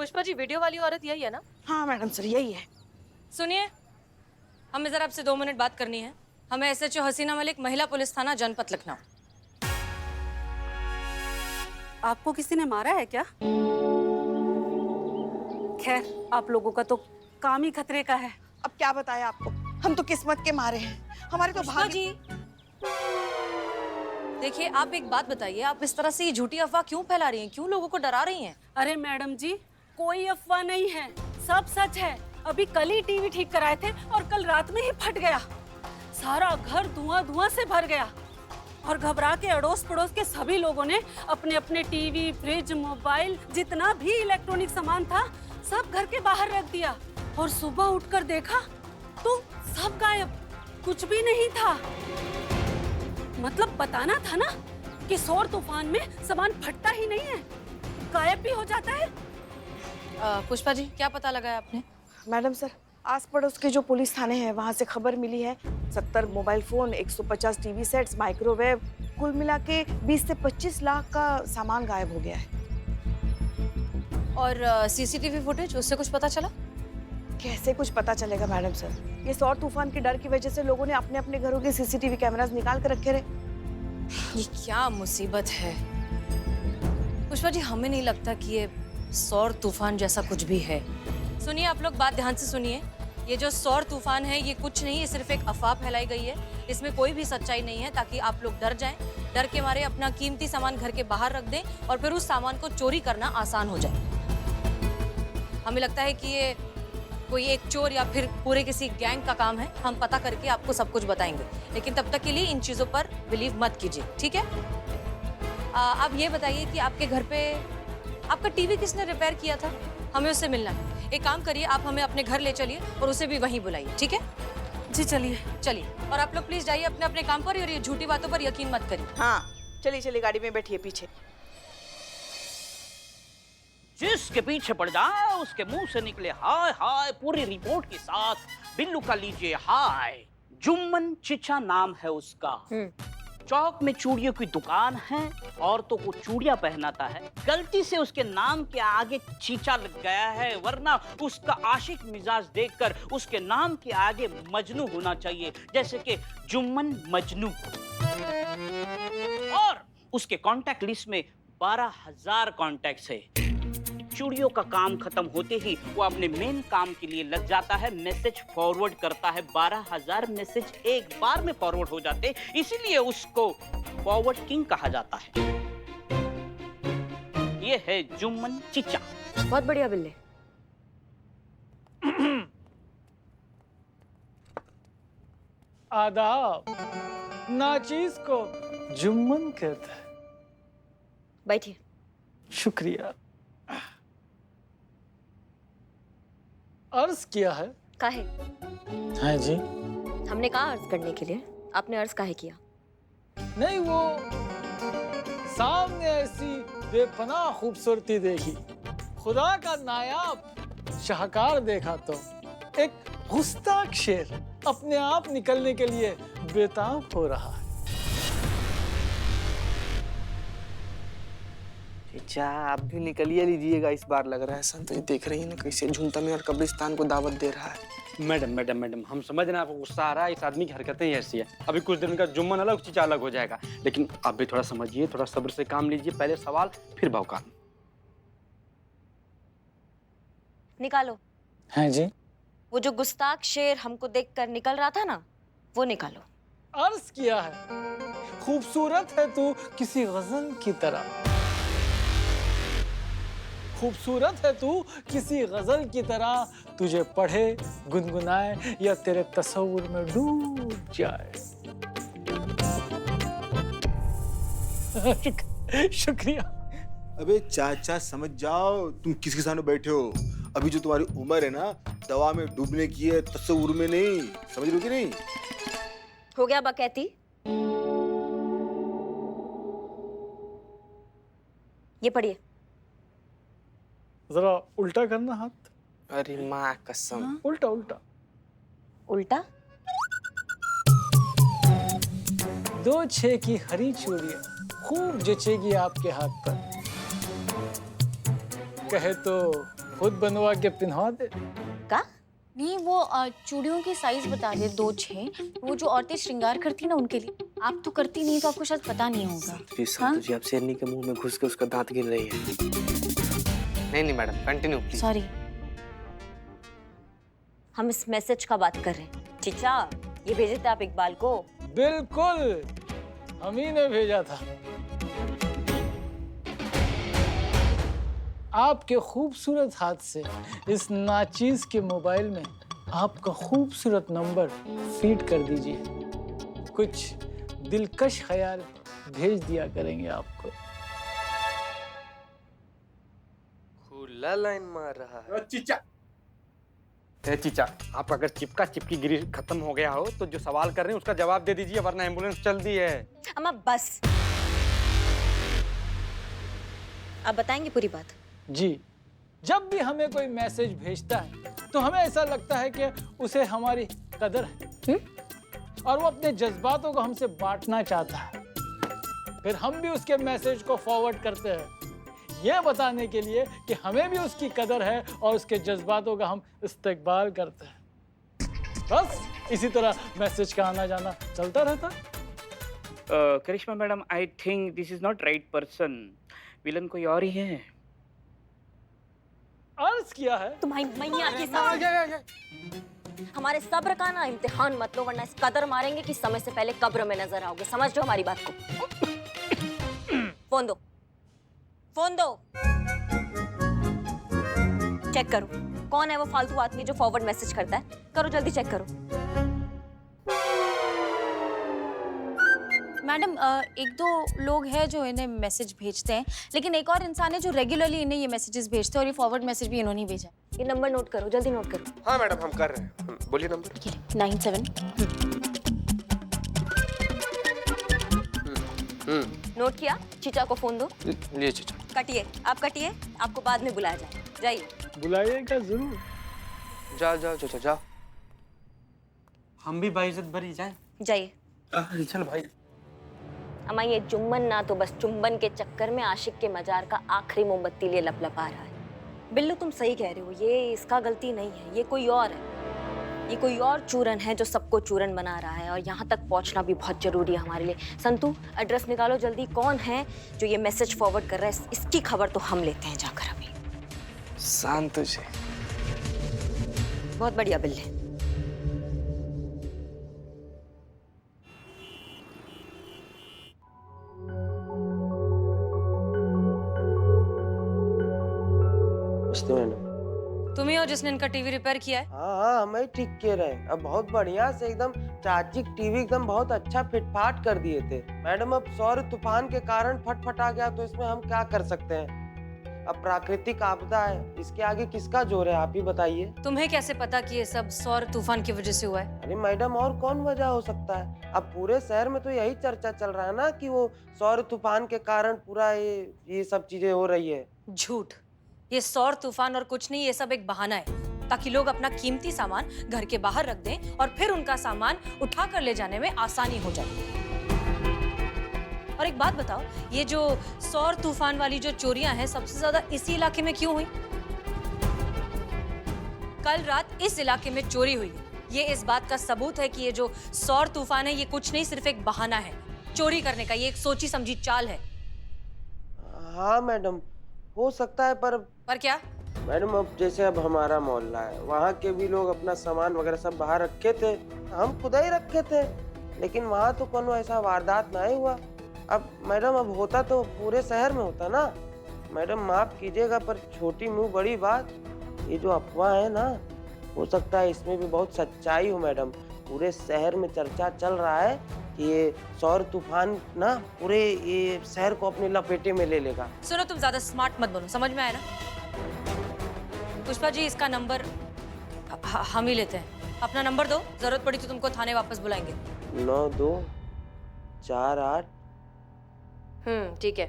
Pushpa ji, video वाली औरत यही है ना? हाँ मैडम सर, यही है। सुनिए, हमें जरा आपसे 2 मिनट बात करनी है। हमें एसएचओ हसीना मलिक, महिला पुलिस थाना, जनपद लखनऊ। आपको किसी ने मारा है क्या? खैर, आप लोगों का तो काम ही खतरे का है। अब क्या बताएं आपको, हम तो किस्मत के मारे हैं। हमारे तो पुष्पा जी, देखिए आप एक बात बताइए, आप इस तरह से ये झूठी अफवाह क्यों फैला रही हैं? क्यों लोगों को डरा रही हैं? अरे मैडम जी, कोई अफवाह नहीं है, सब सच है। अभी कल ही टीवी ठीक कराए थे और कल रात में ही फट गया। सारा घर धुआं धुआं से भर गया और घबरा के अड़ोस पड़ोस के सभी लोगों ने अपने अपने टीवी, फ्रिज, मोबाइल, जितना भी इलेक्ट्रॉनिक सामान था सब घर के बाहर रख दिया। और सुबह उठकर देखा तो सब गायब, कुछ भी नहीं था। मतलब बताना था ना कि सौर तूफान में सामान फटता ही नहीं है, गायब भी हो जाता है। पुष्पा जी, क्या पता लगाया आपने? मैडम सर, आस पड़ोस के जो पुलिस थाने हैं वहाँ से खबर मिली है 70 mobile phone, 150 TV sets, microwave, कुल मिला के 20 से 25 लाख का सामान गायब हो गया है। और सीसीटीवी फुटेज, उससे कुछ पता चला? कैसे कुछ पता चलेगा मैडम सर, ये सौर तूफान के डर की वजह से लोगों ने अपने अपने घरों के सीसीटीवी कैमरास निकाल कर रखे रहे। ये क्या मुसीबत है पुष्पा जी, हमें नहीं लगता कि ये सौर तूफान जैसा कुछ भी है। सुनिए, आप लोग बात ध्यान से सुनिए। ये जो सौर तूफान है ये कुछ नहीं, ये सिर्फ एक अफवाह फैलाई गई है। इसमें कोई भी सच्चाई नहीं है, ताकि आप लोग डर जाएं। डर के मारे अपना कीमती सामान घर के बाहर रख दें और फिर उस सामान को चोरी करना आसान हो जाए। हमें लगता है कि ये कोई एक चोर या फिर पूरे किसी गैंग का काम है। हम पता करके आपको सब कुछ बताएंगे, लेकिन तब तक के लिए इन चीजों पर बिलीव मत कीजिए, ठीक है? आप ये बताइए कि आपके घर पे आपका टीवी किसने रिपेयर किया था? हमें उससे मिलना है। एक काम करिए, आप हमें अपने घर ले चलिए और उसे भी वहीं बुलाइए, ठीक है? जी चलिए। चलिए, और आप लोग प्लीज जाइए अपने अपने काम पर और ये झूठी बातों पर यकीन मत करिए। हाँ चलिए चलिए, गाड़ी में बैठिए पीछे। जिसके पीछे पड़ जाए उसके मुंह से निकले हाय हाय। पूरी रिपोर्ट के साथ बिल्लू का लीजिए हाय। जुम्मन चिचा नाम है उसका। चौक में चूड़ियों की दुकान है, औरतों को चूड़ियां पहनाता है। गलती से उसके नाम के आगे चीचा लग गया है, वरना उसका आशिक मिजाज देखकर उसके नाम के आगे मजनू होना चाहिए, जैसे कि जुम्मन मजनू। और उसके कांटेक्ट लिस्ट में 12,000 कॉन्टैक्ट्स है। चूड़ियों का काम खत्म होते ही वो अपने मेन काम के लिए लग जाता है, मैसेज फॉरवर्ड करता है। 12,000 मैसेज एक बार में फॉरवर्ड हो जाते, इसीलिए उसको फॉरवर्ड किंग कहा जाता है। ये है जुम्मन चिचा। बहुत बढ़िया बिल्ले। आदाब। नाचीज को जुम्मन कहते हैं। बैठिए। शुक्रिया। अर्ज किया है। काहे? हाँ जी। हमने कहा अर्ज करने के लिए, आपने अर्ज काहे किया? नहीं, वो सामने ऐसी बेपनाह खूबसूरती देखी, खुदा का नायाब शाहकार देखा तो एक गुस्ताख शेर अपने आप निकलने के लिए बेताब हो रहा है। चाचा आप भी निकलिए लीजिएगा इस बार। लग रहा है संतरी देख रही है ना कैसे झुंता में और कब्रिस्तान को दावत दे रहा है। मैडम हम समझ रहे हैं आपको गुस्सा आ रहा है। इस आदमी की हरकतें ही ऐसी है। अभी कुछ दिन का जुम्मन अलग, चीज अलग हो जाएगा। लेकिन आप भी थोड़ा समझिए, थोड़ा सब्र से काम लीजिए। पहले सवाल फिर भौकाल। निकालो। हाँ जी। वो जो गुस्ताख शेर हमको देखकर निकल रहा था ना, वो निकालो। अर्ज किया है, खूबसूरत है तू किसी गजल की तरह। खूबसूरत है तू किसी गजल की तरह, तुझे पढ़े, गुनगुनाए या तेरे तस्वुर में डूब जाए। शुक्रिया। अबे चाचा समझ जाओ, तुम किसके सामने बैठे हो। अभी जो तुम्हारी उम्र है ना, दवा में डूबने की है, तस्वुर में नहीं। समझ लो कि नहीं? हो गया बकैती। ये पढ़िए। जरा उल्टा करना हाथ। अरे माँ कसम। उल्टा उल्टा उल्टा। 2-6 की हरी चूड़ियां खूब जचेगी आपके हाथ पर। कहे तो खुद बनवा के पहनवा दे। का? नहीं, वो चूड़ियों की साइज बता दे, 2-6। वो जो औरतें श्रृंगार करती ना उनके लिए। आप तो करती नहीं तो आपको शायद पता नहीं होगा। संतु जी, आप शेरनी के मुंह में घुस के उसका दांत गिर रही है। नहीं मैडम, कंटिन्यू प्लीज। सॉरी। हम इस मैसेज का बात कर रहे हैं। चीचा, ये भेजे थे आप इकबाल को? बिल्कुल, हम ही ने भेजा था। आपके खूबसूरत हाथ से इस नाचीज के मोबाइल में आपका खूबसूरत नंबर फीड कर दीजिए। कुछ दिलकश ख्याल भेज दिया करेंगे आपको। खुला लाइन मार रहा है। चीचा, चीचा, आप अगर चिपका चिपकी गिरी खत्म हो गया हो तो जो सवाल कर रहे हैं उसका जवाब दे दीजिए, वरना एम्बुलेंस चल दी है। अम्मा बस, आप बताएंगे पूरी बात? जी, जब भी हमें कोई मैसेज भेजता है तो हमें ऐसा लगता है कि उसे हमारी कदर है और वो अपने जज्बातों को हमसे बांटना चाहता है। फिर हम भी उसके मैसेज को फॉरवर्ड करते हैं, ये बताने के लिए कि हमें भी उसकी कदर है और उसके जज्बातों का हम इस्तेकबाल करते हैं। बस इसी तरह मैसेज का आना जाना चलता रहता है। Karishma madam, I think this is not right person. Villain कोई और ही है। अर्ज किया है तुम्हारी मैया के साथ हमारे सब्र का ना इम्तिहान मत लो, वरना इस कदर मारेंगे कि समय से पहले कब्र में नजर आओगे। समझ लो हमारी बात को। फोन दो, फोन दो। चेक करो कौन है वो फालतू आदमी जो फॉरवर्ड मैसेज करता है। करो जल्दी, चेक करो। मैडम, 1-2 लोग हैं जो इन्हें मैसेज भेजते हैं, लेकिन एक और इंसान है जो रेगुलरली इन्हें ये मैसेजेस भेजते हैं और ये फॉरवर्ड मैसेज भी इन्होंने ही भेजा है। ये नंबर नोट करो, जल्दी नोट करो। हाँ मैडम, हम कर रहे हैं। बोलिए नंबर। 97। नोट किया? चीचा को फोन दो। लिए चीचा। कटिए, आप कटिए, आपको बाद में बुलाया जाए। जाइए। बुलाइएगा जरूर। जाओ जाओ चीचा जाओ। हम भी बाइज्जत भरी जाए। जाइए। चल भाई। अम्मा, ये जुम्मन ना तो बस चुंबन के चक्कर में आशिक के मजार का आखिरी मोमबत्ती लिए लपलपा रहा है। बिल्लू, तुम सही कह रहे हो, ये इसका गलती नहीं है, ये कोई और है। ये कोई और चूरन है जो सबको चूरन बना रहा है, और यहाँ तक पहुँचना भी बहुत जरूरी है हमारे लिए। संतु, एड्रेस निकालो जल्दी। कौन है जो ये मैसेज फॉरवर्ड कर रहा है? इसकी खबर तो हम लेते हैं जाकर अभी। शांत जी। बहुत बढ़िया बिल्ले। तुम ही हो जिसने इनका टीवी रिपेयर किया है? हाँ, हमें ठीक किए रहे। अब बहुत बढ़िया से एकदम चाची टीवी एकदम बहुत अच्छा फिटफाट कर दिए थे। मैडम, अब सौर तूफान के कारण फटफटा गया तो इसमें हम क्या कर सकते हैं? अब प्राकृतिक आपदा है, इसके आगे किसका जोर है, आप ही बताइए। तुम्हें कैसे पता कि ये सब सौर तूफान की वजह से हुआ है? अरे मैडम, और कौन वजह हो सकता है? अब पूरे शहर में तो यही चर्चा चल रहा है ना कि वो सौर तूफान के कारण पूरा ये सब चीजें हो रही है। झूठ। ये सौर तूफान और कुछ नहीं, ये सब एक बहाना है ताकि लोग अपना कीमती सामान घर के बाहर रख दें और फिर उनका सामान उठा कर ले जाने में आसानी हो जाए। और एक बात बताओ, ये जो सौर तूफान वाली जो चोरियां हैं सबसे ज्यादा इसी इलाके में क्यों हुई? कल रात इस इलाके में चोरी हुई है। ये इस बात का सबूत है कि ये जो सौर तूफान है ये कुछ नहीं, सिर्फ एक बहाना है चोरी करने का। ये एक सोची समझी चाल है। हाँ मैडम, हो सकता है, पर क्या? मैडम, अब जैसे अब हमारा मोहल्ला है, वहाँ के भी लोग अपना सामान वगैरह सब बाहर रखे थे, हम खुद ही रखे थे, लेकिन वहाँ तो कोनो ऐसा वारदात ना ही हुआ। अब मैडम, अब होता तो पूरे शहर में होता ना। मैडम माफ कीजिएगा, पर छोटी मुंह बड़ी बात, ये जो अफवाह है ना, हो सकता है इसमें भी बहुत सच्चाई हो। मैडम, पूरे शहर में चर्चा चल रहा है कि ये सौर तूफान ना पूरे ये शहर को अपने लपेटे में ले लेगा। सुनो, तुम ज्यादा स्मार्ट मत बनो, समझ में आया ना? पुष्पा जी, इसका नंबर हम ही लेते हैं। अपना नंबर दो, जरूरत पड़ी तो तुमको थाने वापस बुलाएंगे। 9248। ठीक है।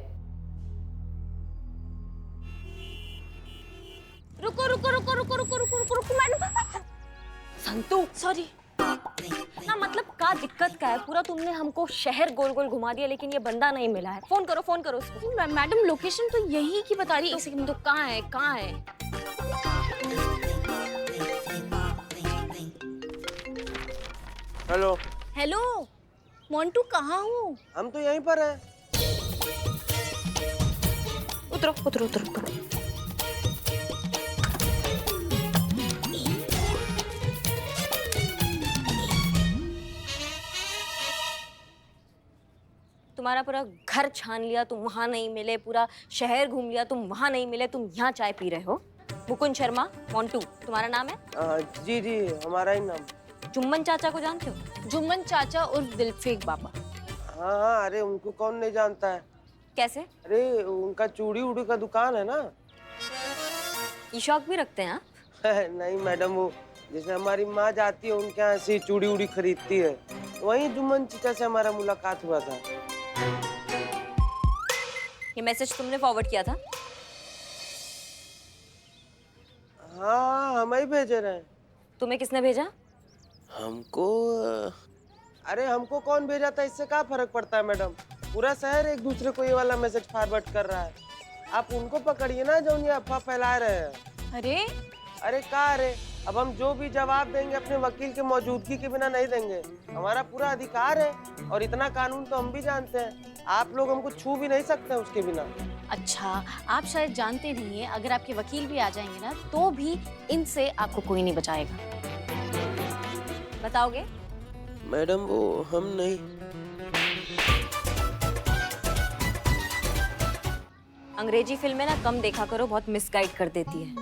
रुको रुको रुको रुको रुको रुको रुको रुको मैडम। संतु, सॉरी ना, मतलब का दिक्कत का है? पूरा तुमने हमको शहर गोल गोल घुमा दिया, लेकिन ये बंदा नहीं मिला है। फोन करो उसको। मैडम, लोकेशन तो यही की बता रही है। तो कहाँ है? हेलो। हेलो मोंटू, कहाँ हूँ? हम तो यहीं पर हैं। उतरो उतरो उतरो उतरो। तुम्हारा पूरा घर छान लिया, तुम वहां नहीं मिले, पूरा शहर घूम लिया, तुम वहां नहीं मिले, तुम यहाँ चाय पी रहे हो। मुकुंद शर्मा, मोंटू तुम्हारा नाम है? जी जी, हमारा ही नाम। जुम्मन चाचा को जानते हो? जुम्मन चाचा उर्फ दिलफेक बाबा। हाँ हाँ, अरे उनको कौन नहीं जानता है। कैसे? अरे उनका चूड़ी उड़ी का दुकान है ना। ये शौक भी रखते हैं आप? नहीं मैडम, वो जैसे हमारी माँ जाती है उनके यहाँ ऐसी चूड़ी उड़ी खरीदती है, वहीं जुम्मन चचा से हमारा मुलाकात हुआ था। ये मैसेज तुमने फॉरवर्ड किया था? हाँ, हम ही भेजे रहे हैं। तुम्हें किसने भेजा? हमको अरे हमको कौन भेजा था इससे क्या फर्क पड़ता है मैडम। पूरा शहर एक दूसरे को ये वाला मैसेज फॉरवर्ड कर रहा है। आप उनको पकड़िए ना जो ये अफवाह फैला रहे हैं। अरे अरे क्या अरे, अब हम जो भी जवाब देंगे अपने वकील के मौजूदगी के बिना नहीं देंगे। हमारा पूरा अधिकार है और इतना कानून तो हम भी जानते हैं। आप लोग हमको छू भी नहीं सकते उसके बिना। अच्छा, आप शायद जानते नहीं है, अगर आपके वकील भी आ जाएंगे ना तो भी इनसे आपको कोई नहीं बचाएगा। बताओगे? मैडम वो हम नहीं। अंग्रेजी फिल्में ना कम देखा करो, बहुत मिसगाइड कर देती है।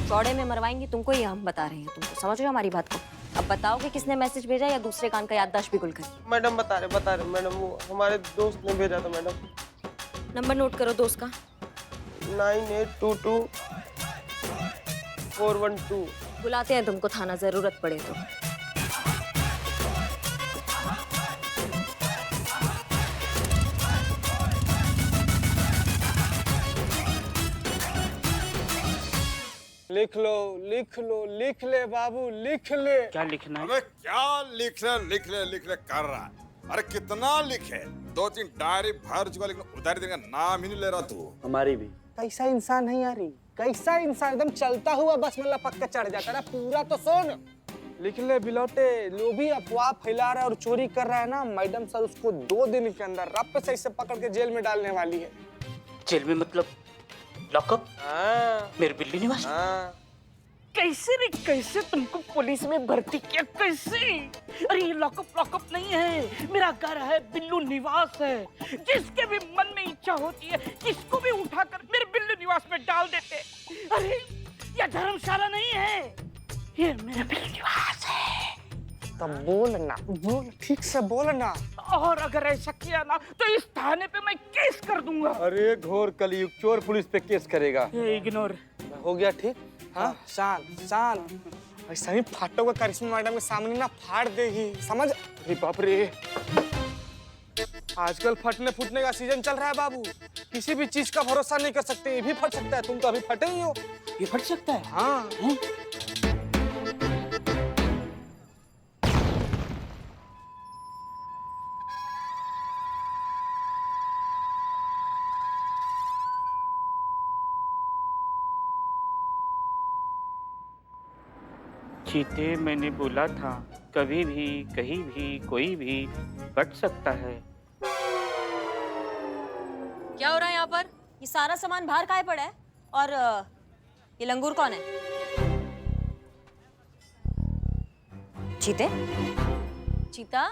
चौड़े में मरवाएंगे तुमको, ये हम बता रहे हैं तुमको, समझो हमारी बात को। अब बताओगे किसने मैसेज भेजा या दूसरे कान का याददाश्त भी गुल कर? मैडम बता रहे मैडम, वो हमारे दोस्त ने भेजा था मैडम। नंबर नोट करो दोस्त का। 9822412412। बुलाते हैं तुमको थाना, जरूरत पड़े तो। लिख लो लिख लो, लिख ले बाबू, लिख ले। क्या लिखना है? अबे क्या लिख ले कर रहा है? अरे कितना लिखे, 2-3 डायरी भर चुका, लेकिन उधारी देने का नाम ही नहीं ले रहा तू। हमारी भी। कैसा इंसान है यार ये? कैसा इंसान, एकदम चलता हुआ बस में लपक के चढ़ जाता है। पूरा तो सुन। लिख ले बिलौटे, जो भी अफवाह फैला रहा है और चोरी कर रहा है ना, मैडम सर उसको 2 दिन के अंदर रप से इसे पकड़ के जेल में डालने वाली है। जेल में मतलब लॉकअप? हाँ मेरे बिल्ली निवास? हाँ। कैसे रे कैसे तुमको पुलिस में भर्ती किया, कैसे? अरे ये लॉकअप नहीं है, मेरा घर है, बिल्लू निवास है। जिसके भी मन में इच्छा होती है किसको भी उठाकर मेरे बिल्लू निवास में डाल देते। अरे ये धर्मशाला नहीं है, ये मेरा बिल्लू निवास है। तब बोलना, बोल ठीक से बोलना। और अगर ऐसा किया ना तो इस थाने पे मैं केस कर दूंगा। अरे घोर कलयुग, चोर पुलिस पे केस करेगा। इग्नोर हो गया ठीक? हाँ शान ऐसा ही फाटो का करिश्मा मैडम के सामने ना फाड़ देगी, समझ? अरे बाप रे, आजकल फटने फूटने का सीजन चल रहा है बाबू। किसी भी चीज का भरोसा नहीं कर सकते, ये भी फट सकता है। तुम तो अभी फटे ही हो। ये फट सकता है? हाँ चीते, मैंने बोला था कभी भी कहीं भी कोई भी फट सकता है। क्या हो रहा है यहाँ पर? ये सारा सामान बाहर काहे पड़ा है? और ये लंगूर कौन है? चीते? चीता,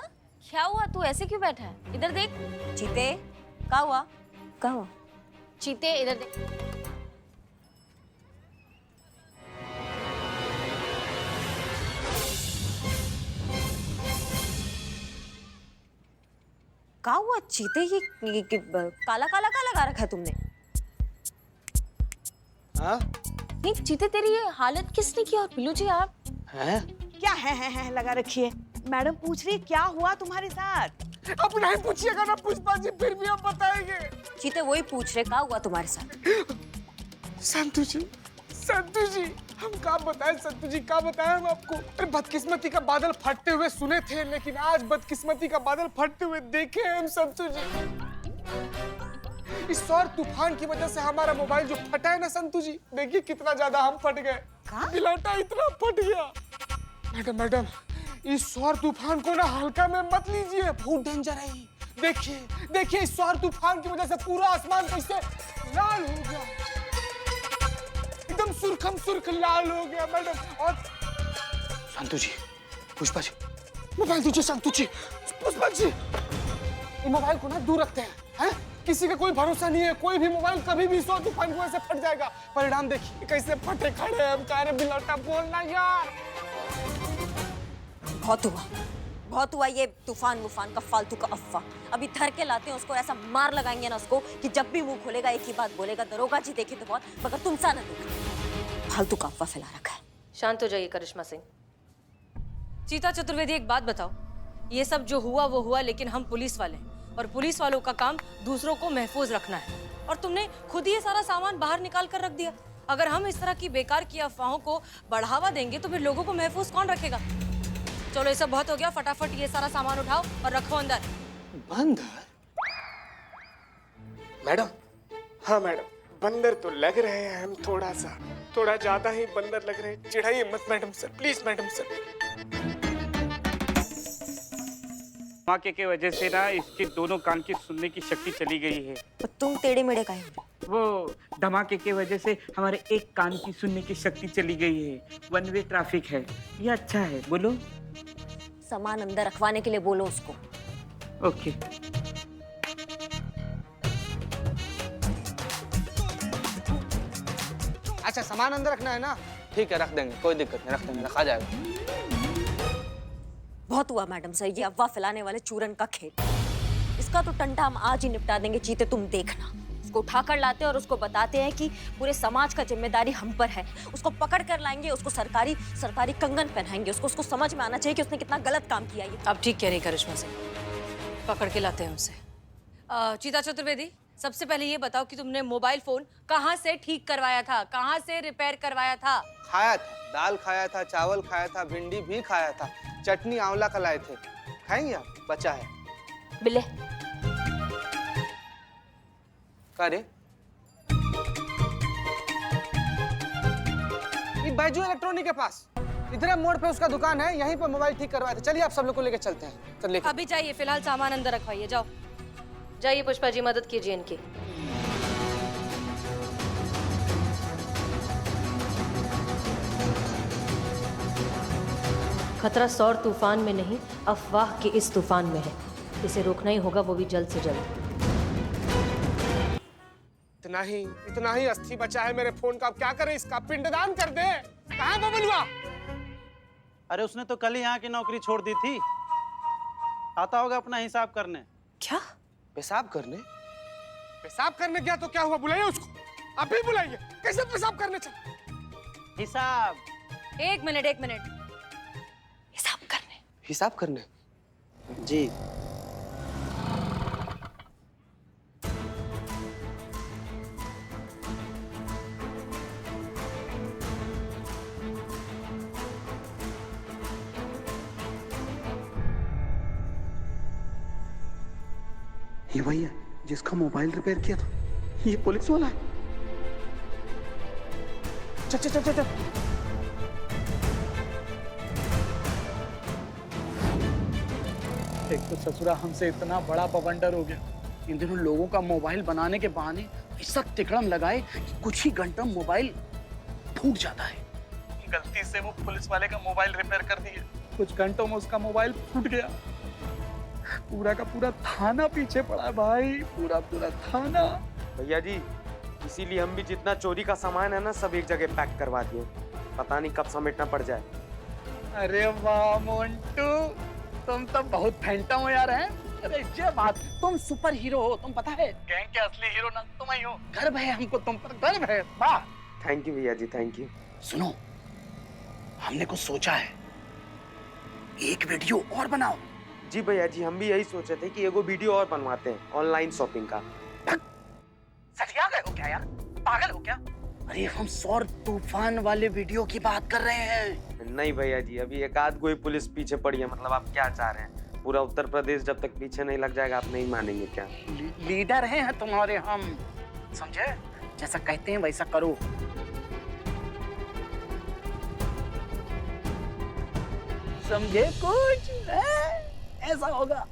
क्या हुआ? तू ऐसे क्यों बैठा है? इधर देख। चीते, क्या हुआ? क्या हुआ? चीते इधर देख। क्या हुआ चीते? ये काला काला का लगा रखा है तुमने? हाँ नहीं चीते, तेरी ये हालत किसने की? और पिल्लू जी आप हैं? क्या है लगा रखी है? मैडम पूछ रही है क्या हुआ तुम्हारे साथ? अब नहीं पूछिएगा ना पुष्पा जी, फिर भी हम बताएंगे। चीते वही पूछ रहे, क्या हुआ तुम्हारे साथ? संतु जी हम क्या बताएं? संतु जी क्या बताएं हम आपको? अरे बदकिस्मती का बादल फटते हुए सुने थे, लेकिन आज बदकिस्मती का बादल फटते हुए देखे हम संतु जी। इस सौर तूफान की वजह से हमारा मोबाइल जो फटा है ना संतु जी, देखिए कितना ज्यादा हम फट गए। बिलौटा इतना फट गया। मैडम इस सौर तूफान को ना हल्का में मत लीजिए, बहुत डेंजर है। देखिए देखिए, इस सौर तूफान की वजह से पूरा आसमान कैसे लाल हो गया, एकदम सुर्खम सुर्ख लाल हो गया मैडम। और संतु जी, पुष्पा जी, मोबाइल दीजिए। संतु जी, पुष्पा जी, ये मोबाइल को ना दूर रखते हैं। किसी का कोई भरोसा नहीं है, कोई भी मोबाइल कभी भी सौर तूफान की वजह से फट जाएगा। परिणाम देखिए कैसे फटे खड़े हैं। हम कह रहे बिलौटा बोलना यार। बहुत हुआ ये तूफान वूफान का फालतू का अफवाह। अभी धर के लाते हैं उसको, ऐसा मार लगाएंगे ना उसको कि जब भी मुंह खोलेगा एक ही बात बोलेगा, दरोगा जी देखे तो बहुत, मगर तुम सा ना देखा। फालतू का अफवाह फैला रखा है। शांत हो जाइए करिश्मा सिंह। चीता चतुर्वेदी, एक बात बताओ, ये सब जो हुआ वो हुआ, लेकिन हम पुलिस वाले हैं और पुलिस वालों का काम दूसरों को महफूज रखना है, और तुमने खुद ही ये सारा सामान बाहर निकाल कर रख दिया। अगर हम इस तरह की बेकार की अफवाहों को बढ़ावा देंगे तो फिर लोगों को महफूज कौन रखेगा? चलो ये सब बहुत हो गया, फटाफट ये सारा सामान उठाओ और रखो अंदर। बंदर? मैडम, हाँ मैडम, बंदर तो लग रहे हैं हम, थोड़ा ज्यादा ही बंदर लग रहे हैं। चिढ़ाइए मत madam sir, please madam sir. धमाके की वजह से ना इसके दोनों कान की सुनने की शक्ति चली गई है। तो तुम टेढ़े मेढ़े का है। वो धमाके की वजह से हमारे एक कान की सुनने की शक्ति चली गई है। वन वे ट्रैफिक है, ये अच्छा है। बोलो। सामान अंदर रखवाने के लिए बोलो उसको। ओके। अच्छा, सामान अंदर रखना है ना? ठीक है, रख देंगे, कोई दिक्कत नहीं, रख देंगे, रखा जाएगा। बहुत हुआ मैडम सर, ये अफवाह फैलाने वाले चूरन का खेल। इसका तो टंटा हम आज ही निपटा देंगे। चीते, तुम देखना। उसको उठाकर लाते हैं और उसको बताते हैं कि पूरे समाज का जिम्मेदारी हम पर है। उसको पकड़ कर लाएंगे, उसको सरकारी कंगन पहनाएंगे। उसको समझ में आना चाहिए कि उसने कितना गलत काम किया। ये अब ठीक कह रही करिश्मा सिंह, पकड़ के लाते हैं उसे। चीता चतुर्वेदी, सबसे पहले ये बताओ कि तुमने मोबाइल फोन कहाँ से ठीक करवाया था, कहाँ से रिपेयर करवाया था? खाया था, दाल खाया था, चावल खाया था, भिंडी भी खाया था, चटनी आंवला का लाए थे। खाएंगे आप? बचा है। बिल्ले करे ये बैजू इलेक्ट्रॉनिक के पास, इधर मोड़ पे उसका दुकान है, यहीं पर मोबाइल ठीक करवाए थे। चलिए आप सब लोग को लेकर चलते हैं। चलिए। अभी जाइए, फिलहाल सामान अंदर रखवाइए। जाओ जाइए पुष्पा जी, मदद कीजिए इनकी। खतरा सौर तूफान में नहीं, अफवाह के इस तूफान में है। इसे रोकना ही होगा, वो भी जल्द से जल्द। इतना ही अस्थि बचा है मेरे फोन का। अब क्या करें इसका? पिंडदान कर दे। कहाँ है बबलुआ? अरे उसने तो कल ही यहाँ की नौकरी छोड़ दी थी, आता होगा अपना हिसाब करने। क्या? पेशाब करने? पेशाब करने गया तो क्या हुआ? बुलाइए उसको, अभी बुलाइए। कैसे पेशाब करने चल? हिसाब। एक मिनट हिसाब करने? जी। ये भैया जिसका मोबाइल रिपेयर किया था, ये पुलिस वाला है। चल चल चल चल। एक तो ससुरा हमसे इतना बड़ा बवंडर हो गया, इन दिनों लोगों का मोबाइल बनाने के बहाने ऐसा तिकड़म लगाए कि कुछ ही घंटों मोबाइल फूट जाता है। गलती से वो पुलिस वाले का मोबाइल रिपेयर कर दिया, कुछ घंटों में उसका मोबाइल फूट गया। पूरा का पूरा थाना पीछे पड़ा है भाई, पूरा थाना। भैया जी, इसीलिए हम भी जितना चोरी का सामान है ना, सब एक जगह पैक करवा दिए। पता नहीं कब समेटना पड़ जाए। अरे वाह मोंटू, तुम तो बहुत फैंटम हो यार। हैं? अरे ये बात, तुम सुपर हीरो हो, तुम पता है। गैंग के असली हीरो ना तुम ही हो। गर्व है हमको तुम पर, गर्व है। वाह। थैंक यू भैया जी, थैंक यू। सुनो, हमने कुछ सोचा है, एक वीडियो और बनाओ। जी भैया जी, हम भी यही सोचे थे कि एगो वीडियो और बनवाते हैं ऑनलाइन शॉपिंग का। सटिया गए हो क्या यार? पागल हो क्या? अरे हम सौर तूफान वाले वीडियो की बात कर रहे हैं। नहीं भैया जी, अभी एक आध कोई पुलिस पीछे पड़ी है। मतलब आप क्या चाह रहे हैं? पूरा उत्तर प्रदेश जब तक पीछे नहीं लग जाएगा आप नहीं मानेंगे क्या? लीडर हैं तुम्हारे हम, समझे? जैसा कहते हैं वैसा करो। समझे कुछ ऐसा होगा।